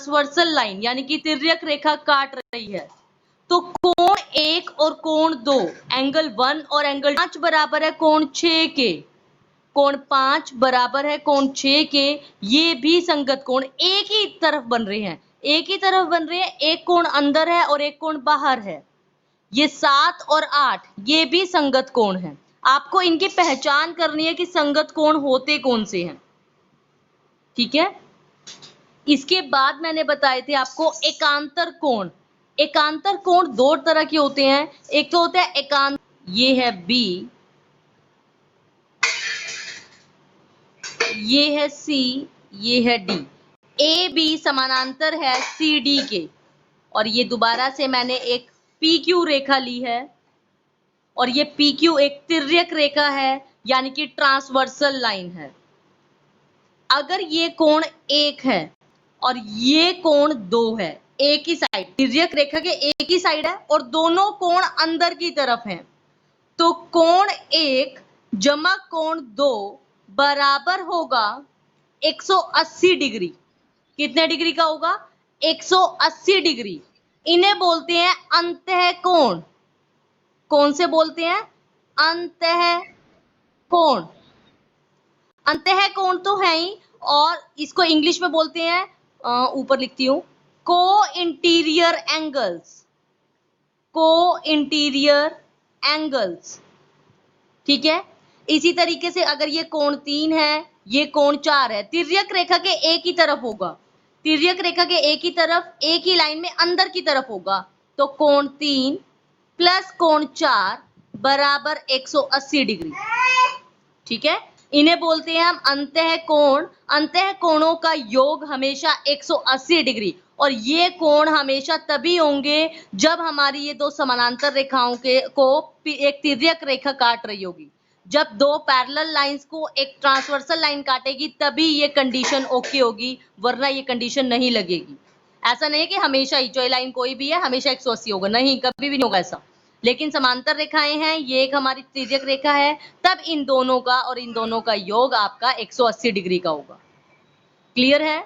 Transversal line यानी कि तिर्यक रेखा काट रही है, तो कोण 1 और कोण 2, एंगल 1 और एंगल 5 बराबर है कोण 6 के, कोण 5 बराबर है कोण 6 के, ये भी संगत कोण एक ही तरफ बन रहे हैं, एक ही तरफ बन रहे हैं, एक कोण अंदर है और एक कोण बाहर है। ये 7 और 8 ये भी संगत कोण है। आपको इनकी पहचान करनी है कि संगत कोण होते कौन से हैं, ठीक है। इसके बाद मैंने बताए थे आपको एकांतर कोण। एकांतर कोण दो तरह के होते हैं, एक तो होता है एकांत, ये है बी, ये है सी, ये है डी। ए बी समानांतर है सी डी के, और ये दोबारा से मैंने एक पी क्यू रेखा ली है, और ये पी क्यू एक तिर्यक रेखा है यानी कि ट्रांसवर्सल लाइन है। अगर ये कोण 1 है और ये कोण 2 है, एक ही साइड, तिर्यक रेखा के एक ही साइड है और दोनों कोण अंदर की तरफ हैं, तो कोण 1 जमा कोण 2 बराबर होगा 180 डिग्री। कितने डिग्री का होगा? 180 डिग्री। इन्हें बोलते हैं अंतः कोण। कौन से बोलते हैं? अंतः कोण। अंतः कोण तो है ही, और इसको इंग्लिश में बोलते हैं, ऊपर लिखती हूं, को इंटीरियर एंगल्स। को इंटीरियर एंगल्स, ठीक है। इसी तरीके से अगर ये कोण 3 है, ये कोण 4 है, तिर्यक रेखा के एक ही तरफ होगा, तिर्यक रेखा के एक ही तरफ, एक ही लाइन में अंदर की तरफ होगा, तो कोण 3 प्लस कोण 4 बराबर 180 डिग्री, ठीक है। इन्हें बोलते हैं हम अंतः कोण। अंतः कोणों का योग हमेशा 180 डिग्री, और ये कोण हमेशा तभी होंगे जब हमारी ये दो समानांतर रेखाओं को एक तिर्यक रेखा काट रही होगी। जब दो पैरेलल लाइंस को एक ट्रांसवर्सल लाइन काटेगी तभी ये कंडीशन ओके होगी, वरना ये कंडीशन नहीं लगेगी। ऐसा नहीं है कि हमेशा ही जो लाइन कोई भी है हमेशा 180 होगा, नहीं, कभी भी नहीं होगा ऐसा। लेकिन समांतर रेखाएं हैं, ये एक हमारी तिर्यक रेखा है, तब इन दोनों का और इन दोनों का योग आपका 180 डिग्री का होगा। क्लियर है?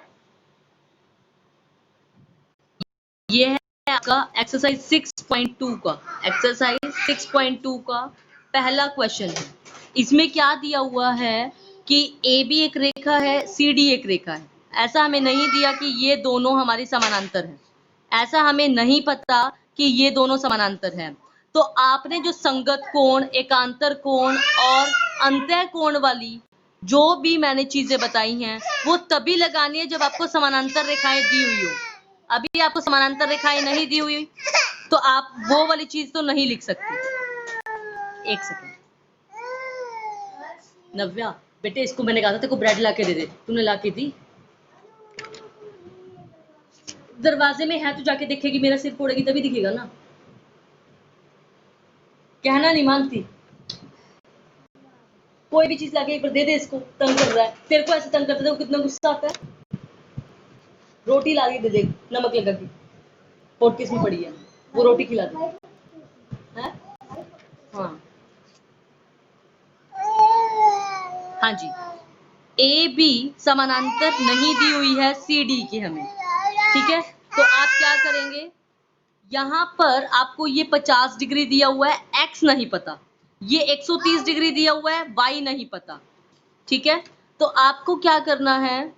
ये है आपका एक्सरसाइज 6.2 का, एक्सरसाइज 6.2 का पहला क्वेश्चन है। इसमें क्या दिया हुआ है कि ए बी एक रेखा है, सी डी एक रेखा है। ऐसा हमें नहीं दिया कि ये दोनों हमारी समानांतर है, ऐसा हमें नहीं पता कि ये दोनों समानांतर हैं। तो आपने जो संगत कोण, एकांतर कोण और अंतः कोण वाली जो भी मैंने चीजें बताई हैं वो तभी लगानी है जब आपको समानांतर रेखाएं दी हुई हो। अभी आपको समानांतर रेखाएं नहीं दी हुई तो आप वो वाली चीज तो नहीं लिख सकते। एक सेकंड, नव्या बेटे, इसको मैंने कहा था तेरे को ब्रेड ला के दे दे, तूने ला के दी? दरवाजे में है तो जाके देखेगी, मेरा सिर फोड़ेगी तभी दिखेगा ना। कहना नहीं मानती, कोई भी चीज लाके एक बार दे दे, इसको तंग कर रहा है, तेरे को ऐसे तंग करता है, कितना गुस्सा आता है। रोटी ला के दे दे, नमक लगा के, और किसमें पड़ी है, वो रोटी खिला दे। है? हाँ हाँ जी। ए बी समानांतर नहीं दी हुई है सी डी की हमें, ठीक है। तो आप क्या करेंगे, यहाँ पर आपको ये 50 डिग्री दिया हुआ है, एक्स नहीं पता, ये 130 डिग्री दिया हुआ है, वाई नहीं पता, ठीक है। तो आपको क्या करना है,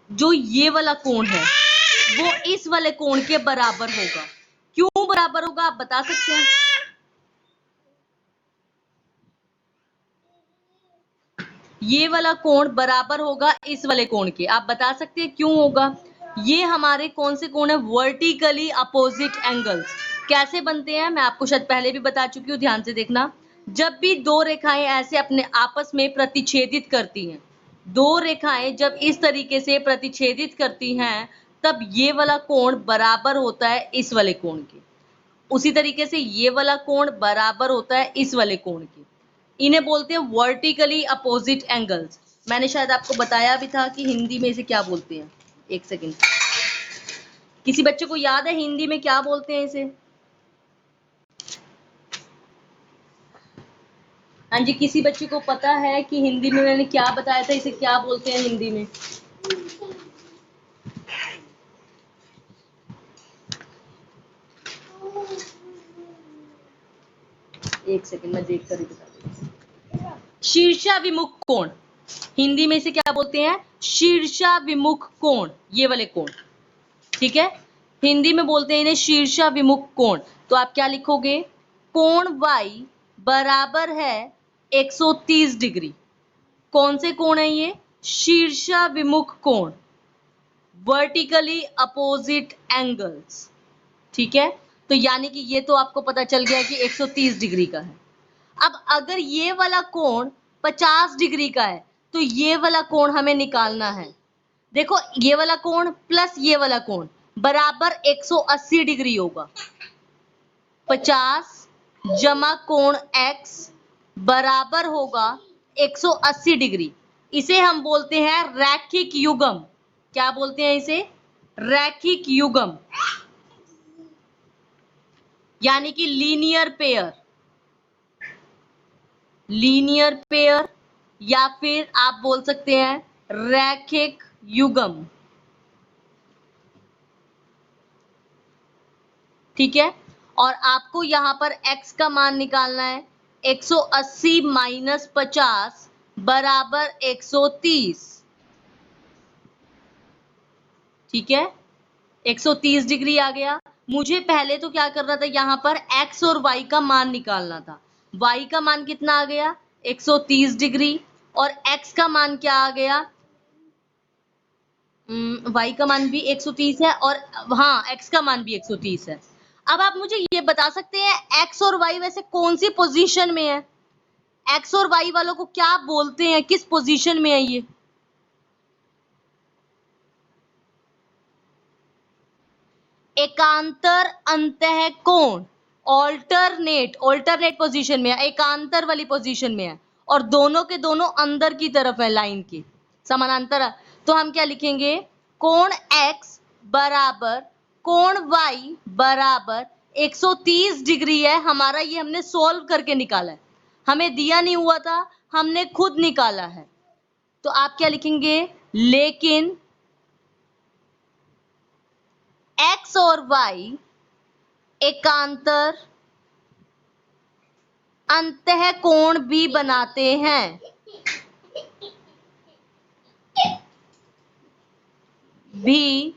जो ये वाला कोण है वो इस वाले कोण के बराबर होगा। क्यों बराबर होगा आप बता सकते हैं? ये वाला कोण बराबर होगा इस वाले कोण के, आप बता सकते हैं क्यों होगा? ये हमारे कौन से कोण है? Vertically opposite angles. कैसे बनते हैं मैं आपको शायद पहले भी बता चुकी हूँ, ध्यान से देखना। जब भी दो रेखाएं ऐसे अपने आपस में प्रतिच्छेदित करती हैं, दो रेखाएं जब इस तरीके से प्रतिच्छेदित करती हैं, तब ये वाला कोण बराबर होता है इस वाले कोण के। उसी तरीके से ये वाला कोण बराबर होता है इस वाले कोण के। इन्हें बोलते हैं वर्टिकली अपोजिट एंगल्स। मैंने शायद आपको बताया भी था कि हिंदी में इसे क्या बोलते हैं। एक सेकंड, किसी बच्चे को याद है हिंदी में क्या बोलते हैं इसे? हाँ जी, किसी बच्चे को पता है कि हिंदी में मैंने क्या बताया था, इसे क्या बोलते हैं हिंदी में? एक सेकंड मैं देख कर ही बता देती हूँ। शीर्षाभिमुख कोण, हिंदी में इसे क्या बोलते हैं? शीर्षाभिमुख कोण, ये वाले कोण, ठीक है, हिंदी में बोलते हैं इन्हें शीर्षाभिमुख कोण। तो आप क्या लिखोगे? कोण y बराबर है 130 डिग्री। कौन से कोण है ये? शीर्षाभिमुख कोण, वर्टिकली अपोजिट एंगल्स, ठीक है। तो यानी कि ये तो आपको पता चल गया कि 130 डिग्री का है। अब अगर ये वाला कोण 50 डिग्री का है तो ये वाला कोण हमें निकालना है। देखो ये वाला कोण प्लस ये वाला कोण बराबर 180 डिग्री होगा। 50 जमा कोण x बराबर होगा 180 डिग्री। इसे हम बोलते हैं रैखिक युग्म। क्या बोलते हैं इसे? रैखिक युग्म, यानी कि लीनियर पेयर, लीनियर पेयर, या फिर आप बोल सकते हैं रैखिक युग्म, ठीक है। और आपको यहां पर x का मान निकालना है। 180 माइनस 50 बराबर 130, ठीक है, 130 डिग्री आ गया। मुझे पहले तो क्या करना था, यहां पर x और y का मान निकालना था। y का मान कितना आ गया? 130 डिग्री, और x का मान क्या आ गया? y का मान भी 130 है, और हाँ x का मान भी 130 है। अब आप मुझे ये बता सकते हैं x और y वैसे कौन सी पोजीशन में है? x और y वालों को क्या बोलते हैं, किस पोजीशन में है ये? एकांतर अंतः कोण, ऑल्टरनेट, ऑल्टरनेट पोजीशन में है, एकांतर वाली पोजीशन में है, और दोनों के दोनों अंदर की तरफ है लाइन के, समानांतर। तो हम क्या लिखेंगे? कोण x बराबर कोण y बराबर 130 डिग्री है हमारा। ये हमने सोल्व करके निकाला है, हमें दिया नहीं हुआ था, हमने खुद निकाला है। तो आप क्या लिखेंगे? लेकिन x और y एकांतर अंतः कोण भी बनाते हैं, भी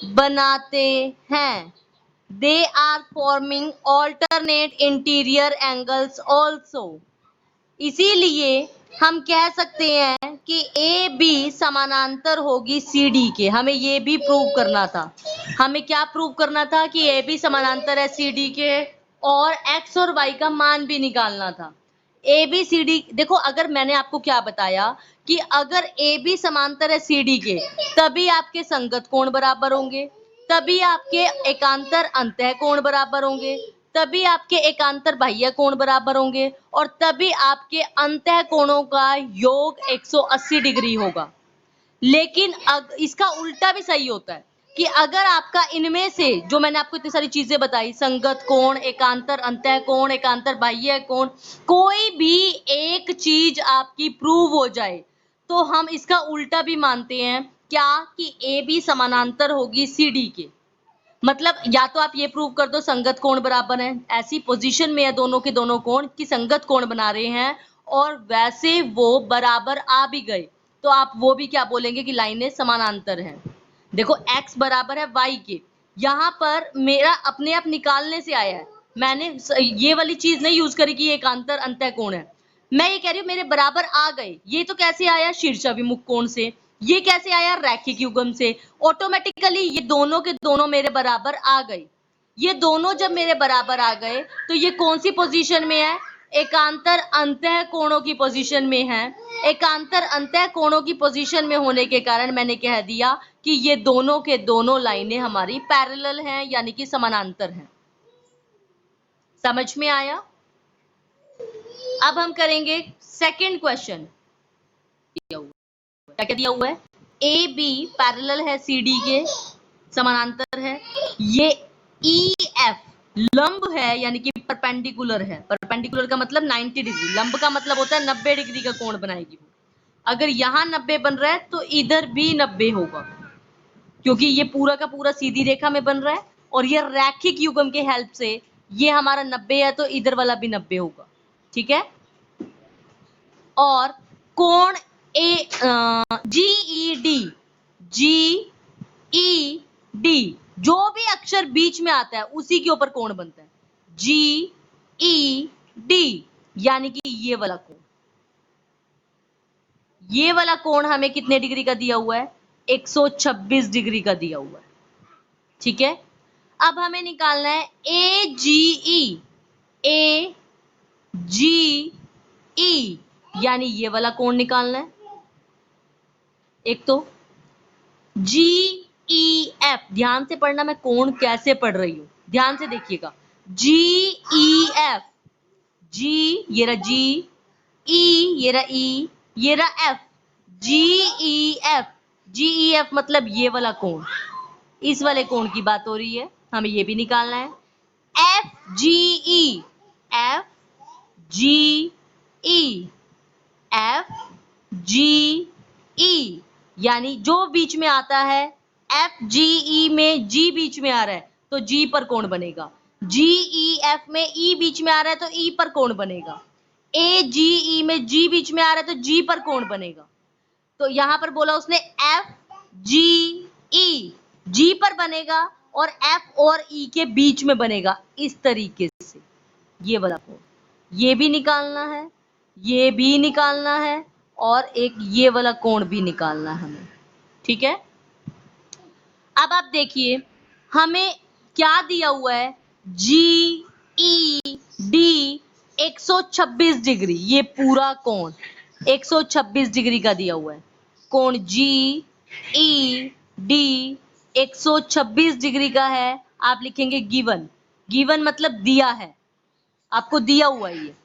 बनाते हैं। They are forming alternate interior angles also। इसीलिए हम कह सकते हैं कि ए बी समानांतर होगी सी डी के। हमें ये भी प्रूव करना था। हमें क्या प्रूव करना था? कि ए बी समानांतर है सी डी के, और एक्स और वाई का मान भी निकालना था। ए बी सी डी, देखो अगर मैंने आपको क्या बताया कि अगर ए बी समांतर है सी डी के, तभी आपके संगत कोण बराबर होंगे, तभी आपके एकांतर अंतः कोण बराबर होंगे, तभी आपके एकांतर बाह्य कोण बराबर होंगे, और तभी आपके अंतः कोणों का योग 180 डिग्री होगा। लेकिन इसका उल्टा भी सही होता है कि अगर आपका इनमें से जो मैंने आपको इतनी सारी चीजें बताई, संगत कोण, एकांतर अंतः कोण, एकांतर बाह्य कोण, कोई भी एक चीज आपकी प्रूव हो जाए तो हम इसका उल्टा भी मानते हैं। क्या? कि ए बी समानांतर होगी सी डी के। मतलब या तो आप ये प्रूव कर दो संगत कोण बराबर है, ऐसी पोजीशन में है दोनों के दोनों कोण कि संगत कोण बना रहे हैं, और वैसे वो बराबर आ भी गए तो आप वो भी क्या बोलेंगे कि लाइनें समानांतर हैं। देखो x बराबर है y के, यहाँ पर मेरा अपने आप निकालने से आया है, मैंने ये वाली चीज नहीं यूज करी कि एकांतर अंतः कोण है। मैं ये कह रही हूँ मेरे बराबर आ गए। ये तो कैसे आया? शीर्षाभिमुख कोण से। ये कैसे आया? रैखिक युग्म से। ऑटोमेटिकली ये दोनों के दोनों मेरे बराबर आ गए। ये दोनों जब मेरे बराबर आ गए तो ये कौन सी पोजीशन में है? एकांतर अंतः कोणों की पोजीशन में है। एकांतर अंतः कोणों की पोजीशन में होने के कारण मैंने कह दिया कि ये दोनों के दोनों लाइनें हमारी पैरेलल हैं, यानी कि समानांतर हैं। समझ में आया? अब हम करेंगे सेकंड क्वेश्चन। क्या क्या दिया हुआ है? ए बी पैरेलल है सी डी के, समानांतर है। ये ई एफ लंब है, यानी कि परपेंडिकुलर है। परपेंडिकुलर का मतलब 90 डिग्री, लंब का मतलब होता है 90 डिग्री का कोण बनाएगी वो। अगर यहाँ 90 बन रहा है तो इधर भी 90 होगा, क्योंकि ये पूरा का पूरा सीधी रेखा में बन रहा है, और ये रैखिक युग्म के हेल्प से ये हमारा 90 है तो इधर वाला भी 90 होगा, ठीक है। और कोण GED, GED जो भी अक्षर बीच में आता है उसी के ऊपर कोण बनता है, GED, यानी कि ये वाला कोण। ये वाला कोण हमें कितने डिग्री का दिया हुआ है, 126 डिग्री का दिया हुआ है, ठीक है। अब हमें निकालना है AGE, AGE, यानी ये वाला कोण निकालना है। एक तो GEF, ध्यान से पढ़ना, मैं कोण कैसे पढ़ रही हूं, ध्यान से देखिएगा। GEF, G ये रहा G, E ये रहा E, ये रहा F, GEF, GEF मतलब ये वाला कोण, इस वाले कोण की बात हो रही है, हमें ये भी निकालना है। FGE, FGE, FGE, यानी जो बीच में आता है, FGE में G बीच में आ रहा है तो G पर कोण बनेगा, GEF में E बीच में आ रहा है तो E पर कोण बनेगा, AGE में G बीच में आ रहा है तो G पर कोण बनेगा। तो यहां पर बोला उसने FGE, G पर बनेगा और F और E के बीच में बनेगा, इस तरीके से ये वाला कोण। ये भी निकालना है, ये भी निकालना है और एक ये वाला कोण भी निकालना है हमें, ठीक है। अब आप देखिए हमें क्या दिया हुआ है, GED 126 डिग्री, ये पूरा कोण 126 डिग्री का दिया हुआ है। कोण GED 126 डिग्री का है, आप लिखेंगे गिवन, गिवन मतलब दिया है, आपको दिया हुआ है ये।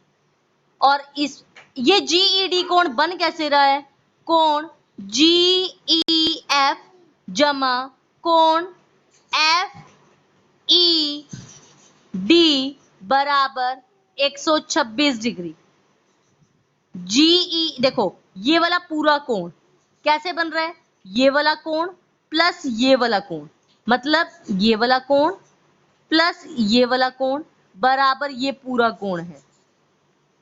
और इस ये GED कोण बन कैसे रहा है, कोण GEF जमा कोण FED बराबर 126 डिग्री। GE देखो ये वाला पूरा कोण कैसे बन रहा है, ये वाला कोण प्लस ये वाला कोण, मतलब ये वाला कोण प्लस ये वाला कोण बराबर ये पूरा कोण है,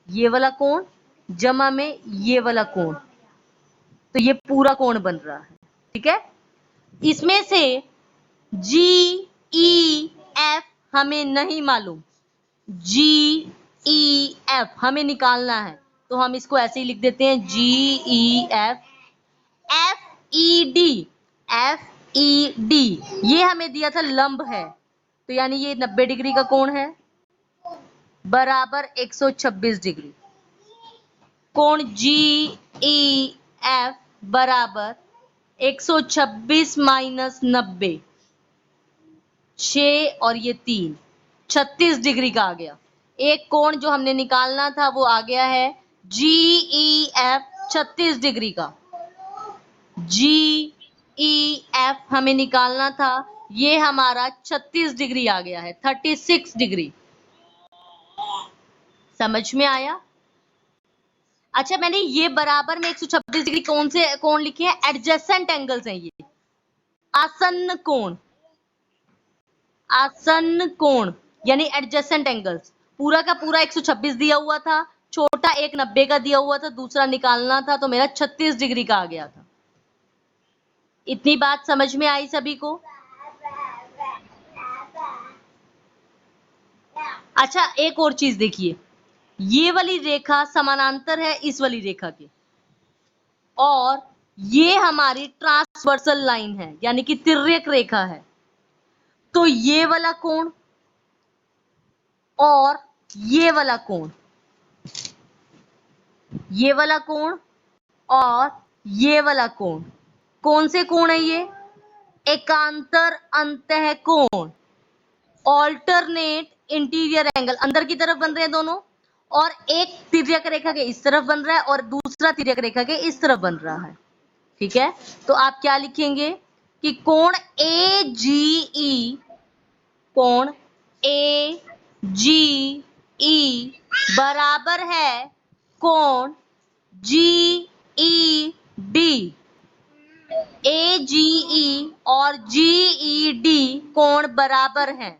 ये वाला कोण जमा में ये वाला कोण, तो ये पूरा कोण बन रहा है, ठीक है। इसमें से GEF हमें नहीं मालूम, GEF हमें निकालना है, तो हम इसको ऐसे ही लिख देते हैं GEF। FED, FED ये हमें दिया था लंब है, तो यानी ये 90 डिग्री का कोण है बराबर 126 डिग्री। कोण GEF बराबर 126 माइनस 90, 6 और ये 3, 36 डिग्री का आ गया। एक कोण जो हमने निकालना था वो आ गया है GEF 36 डिग्री का, GEF हमें निकालना था, ये हमारा 36 डिग्री आ गया है, 36 डिग्री। समझ में आया? अच्छा, मैंने ये बराबर में 126 डिग्री कौन से कोण लिखे हैं, एडजेसेंट एंगल्स हैं ये, आसन्न कोण, आसन्न कोण यानी एडजेसेंट एंगल्स। पूरा का पूरा 126 दिया हुआ था, छोटा एक 90 का दिया हुआ था, दूसरा निकालना था तो मेरा 36 डिग्री का आ गया था। इतनी बात समझ में आई सभी को? अच्छा, एक और चीज देखिए, ये वाली रेखा समानांतर है इस वाली रेखा के, और ये हमारी ट्रांसवर्सल लाइन है यानी कि तिर्यक रेखा है। तो ये वाला कोण और ये वाला कोण, ये वाला कोण और ये वाला कोण, कौन से कोण है ये, एकांतर अंतः कोण, ऑल्टरनेट इंटीरियर एंगल, अंदर की तरफ बन रहे हैं दोनों, और एक तिर्यक रेखा के इस तरफ बन रहा है और दूसरा तिर्यक रेखा के इस तरफ बन रहा है, ठीक है। तो आप क्या लिखेंगे कि कोण AGE, कोण AGE बराबर है कोण GED। AGE और GED कोण बराबर हैं,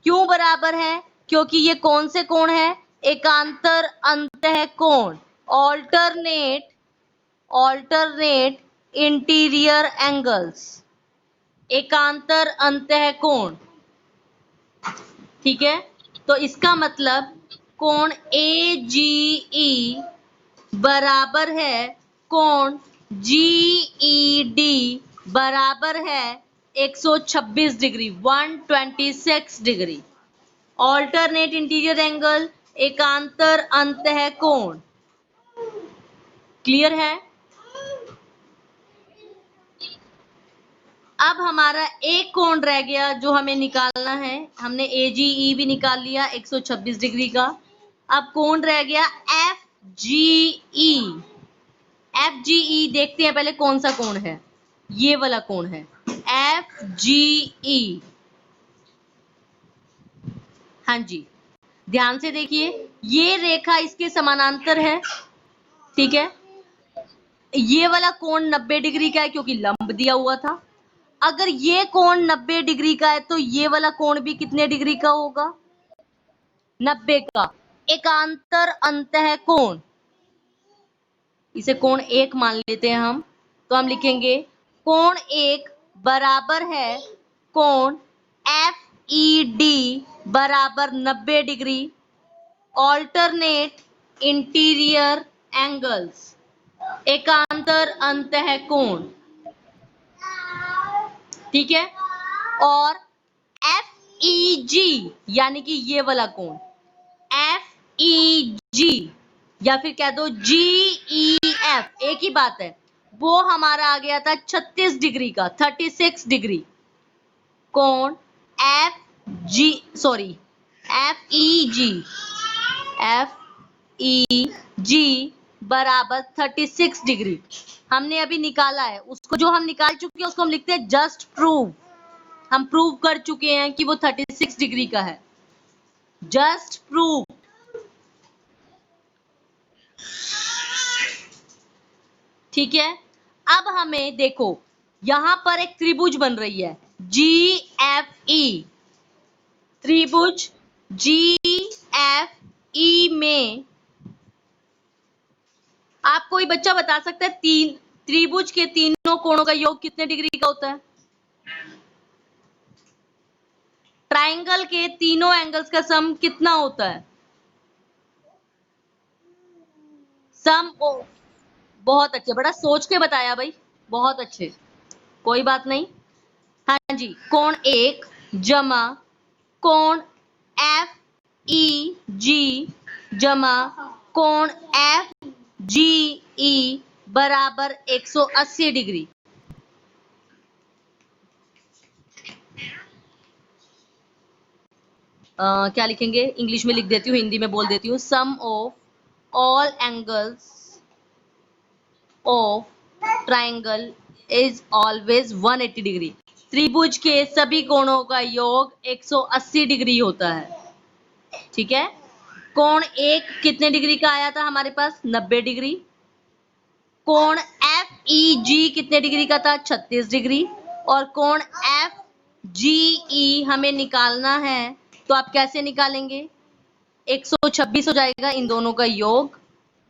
क्यों बराबर है? क्योंकि ये कौन से कोण है? एकांतर अंतः कोण, ऑल्टरनेट इंटीरियर एंगल्स, एकांतर अंतः कोण। ठीक है, तो इसका मतलब कोण AGE बराबर है कोण GED बराबर है 126 degree, 126 degree. Alternate interior angle, एकांतर अंतः कोण। क्लियर है? अब हमारा एक कोण रह गया जो हमें निकालना है। हमने AGE भी निकाल लिया 126 डिग्री का। अब कोण रह गया FGE। FGE देखते हैं पहले कौन सा कोण है। ये वाला कोण है FGE। हाँ जी, ध्यान से देखिए, ये रेखा इसके समानांतर है। ठीक है, ये वाला कोण 90 डिग्री का है क्योंकि लंब दिया हुआ था। अगर ये कोण 90 डिग्री का है तो ये वाला कोण भी कितने डिग्री का होगा? 90 का। एकांतर अंतः कोण, इसे कोण 1 मान लेते हैं हम, तो हम लिखेंगे कोण 1 बराबर है कोण FED बराबर 90 डिग्री, ऑल्टरनेट इंटीरियर एंगल्स, एकांतर अंतः कोण। ठीक है, और FEG यानी कि ये वाला कोण FEG या फिर कह दो GEF, एक ही बात है, वो हमारा आ गया था 36 डिग्री का, 36 डिग्री। कोण FEG बराबर 36 डिग्री हमने अभी निकाला है। उसको जो हम निकाल चुके हैं उसको हम लिखते हैं जस्ट प्रूव। हम प्रूव कर चुके हैं कि वो 36 डिग्री का है। Just prove. ठीक है, अब हमें देखो यहां पर एक त्रिभुज बन रही है GFE। त्रिभुज GFE में आप कोई बच्चा बता सकता है त्रिभुज के तीनों कोणों का योग कितने डिग्री का होता है? ट्राइंगल के तीनों एंगल्स का सम कितना होता है? सम ऑफ, बहुत अच्छे, बड़ा सोच के बताया भाई, बहुत अच्छे, कोई बात नहीं। हाँ जी, कोण 1 जमा कोण FEG जमा कोण FGE बराबर 180 डिग्री। क्या लिखेंगे? इंग्लिश में लिख देती हूँ, हिंदी में बोल देती हूँ। Sum of all angles of triangle is always 180 degree. त्रिभुज के सभी कोणों का योग 180 डिग्री होता है। ठीक है, कोण 1 कितने डिग्री का आया था हमारे पास? 90 डिग्री। कोण FEG कितने डिग्री का था? 36 डिग्री। और कोण FGE हमें निकालना है, तो आप कैसे निकालेंगे? 126 हो जाएगा इन दोनों का योग,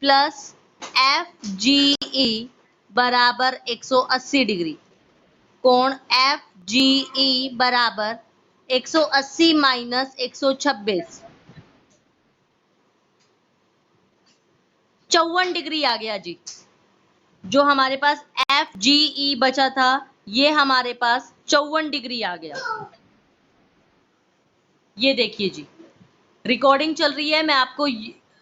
प्लस FGE बराबर 180 डिग्री। कोण FGE बराबर 180 माइनस 126, 54 डिग्री आ गया जी। जो हमारे पास FGE बचा था ये हमारे पास 54 डिग्री आ गया। ये देखिए जी, रिकॉर्डिंग चल रही है, मैं आपको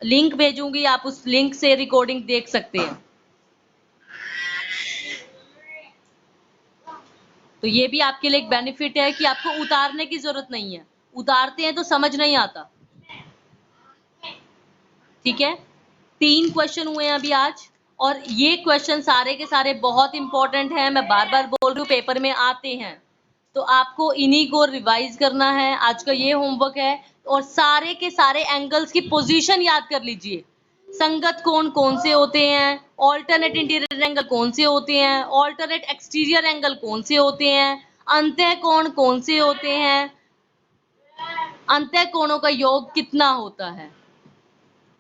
लिंक भेजूंगी, आप उस लिंक से रिकॉर्डिंग देख सकते हैं। तो ये भी आपके लिए एक बेनिफिट है कि आपको उतारने की जरूरत नहीं है, उतारते हैं तो समझ नहीं आता। ठीक है, 3 क्वेश्चन हुए हैं अभी आज, और ये क्वेश्चन सारे के सारे बहुत इंपॉर्टेंट हैं। मैं बार बार बोल रही हूँ, पेपर में आते हैं, तो आपको इन्हीं को रिवाइज करना है। आज का ये होमवर्क है, और सारे के सारे एंगल्स की पोजीशन याद कर लीजिए। संगत कोण कौन से होते हैं, ऑल्टरनेट इंटीरियर एंगल कौन से होते हैं, ऑल्टरनेट एक्सटीरियर एंगल कौन से होते हैं, अंतः कोण कौन से होते हैं, अंतः कोणों का योग कितना होता है।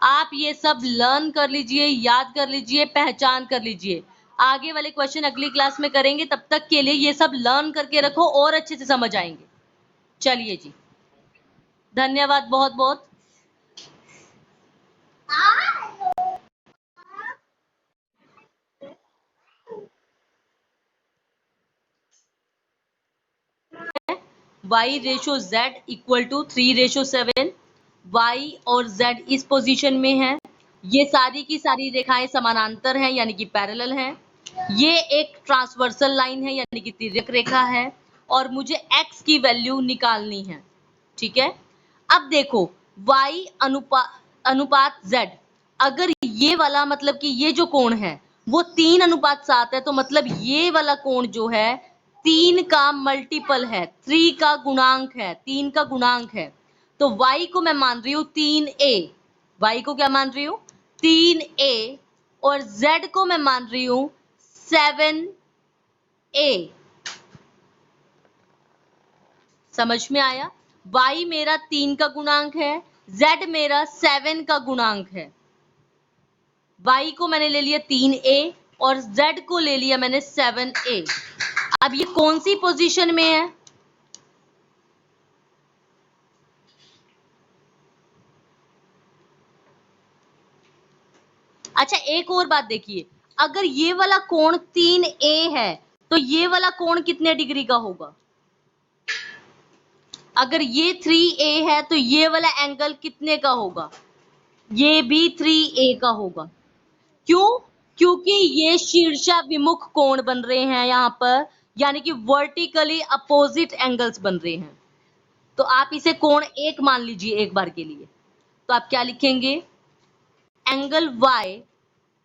आप ये सब लर्न कर लीजिए, याद कर लीजिए, पहचान कर लीजिए। आगे वाले क्वेश्चन अगली क्लास में करेंगे, तब तक के लिए ये सब लर्न करके रखो और अच्छे से समझ आएंगे। चलिए जी, धन्यवाद बहुत बहुत। y/z equal to 3/7। y और z इस पोजीशन में है। ये सारी की सारी रेखाएं समानांतर हैं, यानी कि पैरेलल हैं। ये एक ट्रांसवर्सल लाइन है, यानी कि तिर्यक रेखा है, और मुझे x की वैल्यू निकालनी है। ठीक है, अब देखो y अनुपात z, अगर ये वाला मतलब कि ये जो कोण है वो 3:7 है, तो मतलब ये वाला कोण जो है 3 का मल्टीपल है, 3 का गुणांक है, 3 का गुणांक है। तो y को मैं मान रही हूं 3a, y को क्या मान रही हूं 3a, और z को मैं मान रही हूं 7a। समझ में आया। y मेरा 3 का गुणांक है, z मेरा 7 का गुणांक है। y को मैंने ले लिया 3a और z को ले लिया मैंने 7a। अब ये कौन सी पोजीशन में है। अच्छा, एक और बात देखिए, अगर ये वाला कोण 3a है तो ये वाला कोण कितने डिग्री का होगा। अगर ये 3a है तो ये वाला एंगल कितने का होगा, ये भी 3a का होगा। क्यों, क्योंकि ये शीर्षाभिमुख कोण बन रहे हैं यहाँ पर, यानी कि वर्टिकली अपोजिट एंगल्स बन रहे हैं। तो आप इसे कोण 1 मान लीजिए एक बार के लिए। तो आप क्या लिखेंगे, एंगल y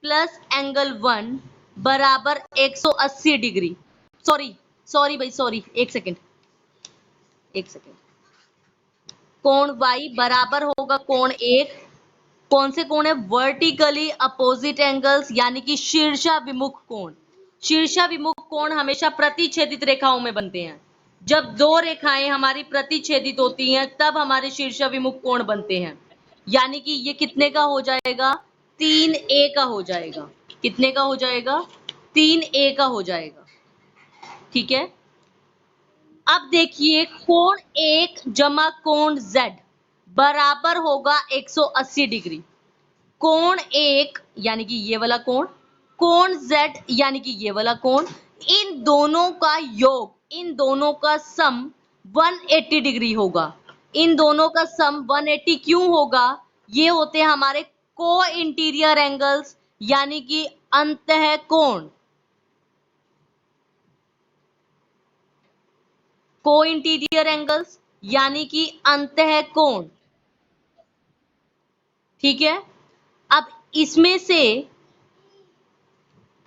प्लस एंगल 1 बराबर 180 डिग्री। सॉरी भाई, सॉरी, एक सेकेंड। कोण y बराबर होगा कोण 1। कौन से कोण है, वर्टिकली अपोजिट एंगल्स, यानी कि शीर्षाभिमुख कोण। शीर्षाभिमुख कोण हमेशा प्रतिच्छेदित रेखाओं में बनते हैं। जब दो रेखाएं हमारी प्रतिच्छेदित होती हैं तब हमारे शीर्षाभिमुख कोण बनते हैं। यानी कि ये कितने का हो जाएगा, 3a का हो जाएगा। कितने का हो जाएगा, 3a का हो जाएगा। ठीक है, अब देखिए कोण 1 जमा कोण z बराबर होगा 180 डिग्री। कोण 1 यानी कि ये वाला कोण, कोण z यानी कि ये वाला कोण, इन दोनों का योग, इन दोनों का सम 180 डिग्री होगा। इन दोनों का सम 180 क्यों होगा, ये होते हैं हमारे को इंटीरियर एंगल्स, यानी कि अंतः कोण। को इंटीरियर एंगल्स यानी कि अंतः कोण। ठीक है, अब इसमें से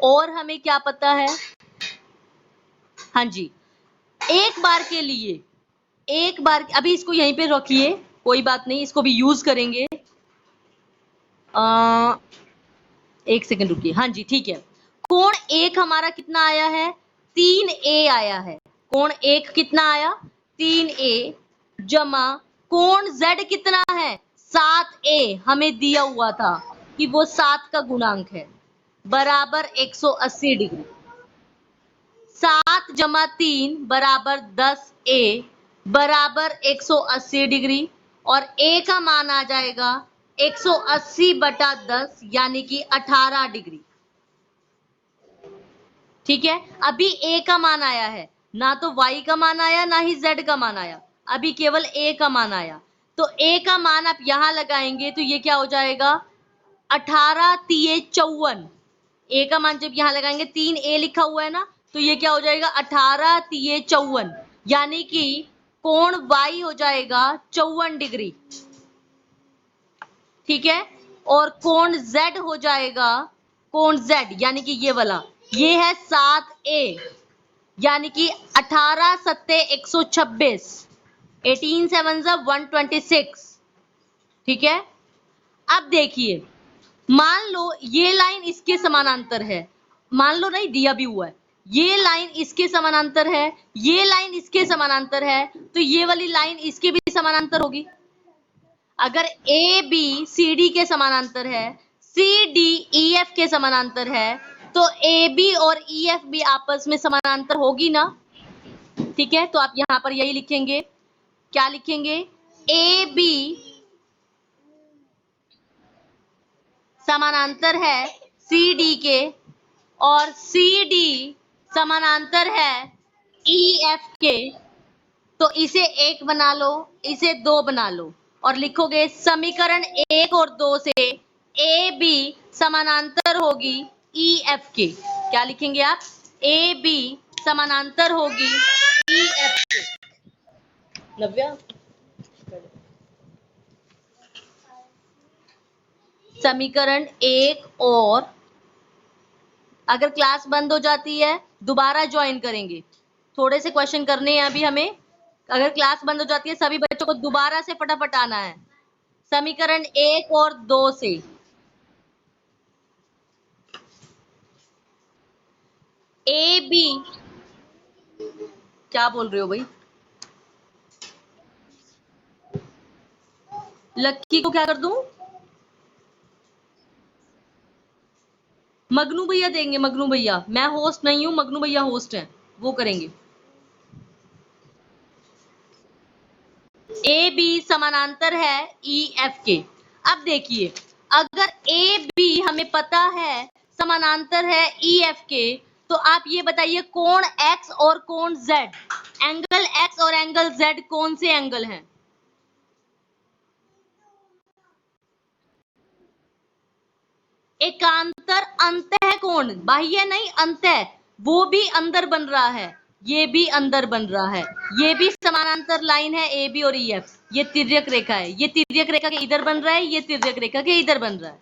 और हमें क्या पता है, हाँ जी, एक बार के लिए, एक बार अभी इसको यहीं पे रखिए, कोई बात नहीं, इसको भी यूज करेंगे। एक सेकंड रुकिए, हाँ जी ठीक है। कोण 1 हमारा कितना आया है, 3a आया है। कोण 1 कितना आया, 3a, जमा कोण z कितना है, 7a, हमें दिया हुआ था कि वो 7 का गुणांक है, बराबर 180 डिग्री। 7 जमा 3 बराबर 10a बराबर 180 डिग्री, और a का मान आ जाएगा 180/10 यानी कि 18 डिग्री। ठीक है, अभी a का मान आया है, ना तो y का मान आया ना ही z का मान आया, अभी केवल a का मान आया। तो a का मान आप यहां लगाएंगे तो ये क्या हो जाएगा, 18 तिये 54। a का मान जब यहां लगाएंगे, 3a लिखा हुआ है ना, तो ये क्या हो जाएगा, 18 तिये 54, यानी कि कोण y हो जाएगा 54 डिग्री। ठीक है, और कोण z हो जाएगा, कोण z यानी कि ये वाला, ये है 7a, यानी कि 18 सत्ते 126, 18 7 126। ठीक है, अब देखिए, मान लो ये लाइन इसके समानांतर है, मान लो नहीं दिया भी हुआ है, ये लाइन इसके समानांतर है, ये लाइन इसके समानांतर है, तो ये वाली लाइन इसके भी समानांतर होगी। अगर ए बी सी डी के समानांतर है, सी डी ई एफ के समानांतर है, तो ए बी और ई एफ भी आपस में समानांतर होगी ना। ठीक है, तो आप यहां पर यही लिखेंगे, क्या लिखेंगे, ए बी समानांतर है सी डी के और सी डी समानांतर है ई एफ के, तो इसे 1 बना लो, इसे 2 बना लो और लिखोगे समीकरण 1 और 2 से ए बी समानांतर होगी ई एफ के। क्या लिखेंगे आप, ए बी समानांतर होगी ई एफ के। नव्या, समीकरण 1 और, अगर क्लास बंद हो जाती है दोबारा ज्वाइन करेंगे, थोड़े से क्वेश्चन करने हैं अभी हमें। अगर क्लास बंद हो जाती है सभी बच्चों को दोबारा से फटाफट आना है। समीकरण 1 और 2 से ए बी, क्या बोल रहे हो भाई, लक्की को क्या कर दूं, मगनू भैया देंगे, मगनू भैया, मैं होस्ट नहीं हूं, मगनू भैया होस्ट हैं, वो करेंगे। ए बी समानांतर है ई एफ के। अब देखिए, अगर ए बी हमें पता है समानांतर है ई एफ के, तो आप ये बताइए कोण एक्स और कोण जेड, एंगल एक्स और एंगल जेड कौन से एंगल हैं। एकांतर अंतः कोण, बाह्य नहीं अंतः, वो भी अंदर बन रहा है, ये भी अंदर बन रहा है, ये भी समानांतर लाइन है ए बी और ई एफ। ये तिर्यक रेखा है, ये तिर्यक रेखा के इधर बन रहा है, ये तिर्यक रेखा के इधर बन रहा है,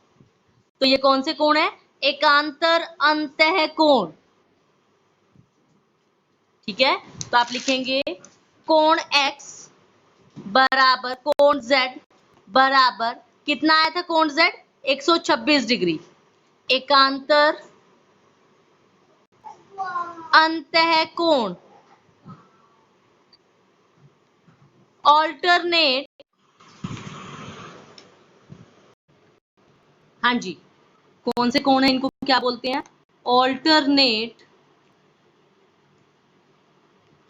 तो ये कौन से कोण है, एकांतर अंतः कोण। ठीक है, तो आप लिखेंगे कोण x बराबर कोण z बराबर, कितना आया था कोण z, 126 डिग्री, एकांतर अंतः कोण ऑल्टरनेट, हाँ जी, कौन से कोण है, इनको क्या बोलते हैं, ऑल्टरनेट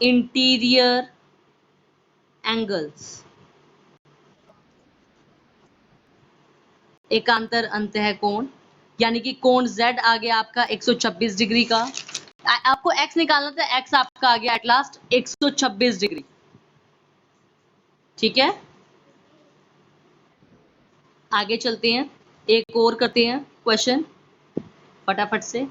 इंटीरियर एंगल्स, एकांतर अंतः कोण, यानी कि कोण z आ गया आपका 126 डिग्री का, आपको x निकालना था, x आपका आ गया एट लास्ट 126 डिग्री। ठीक है, आगे चलते हैं, एक और करते हैं क्वेश्चन फटाफट से।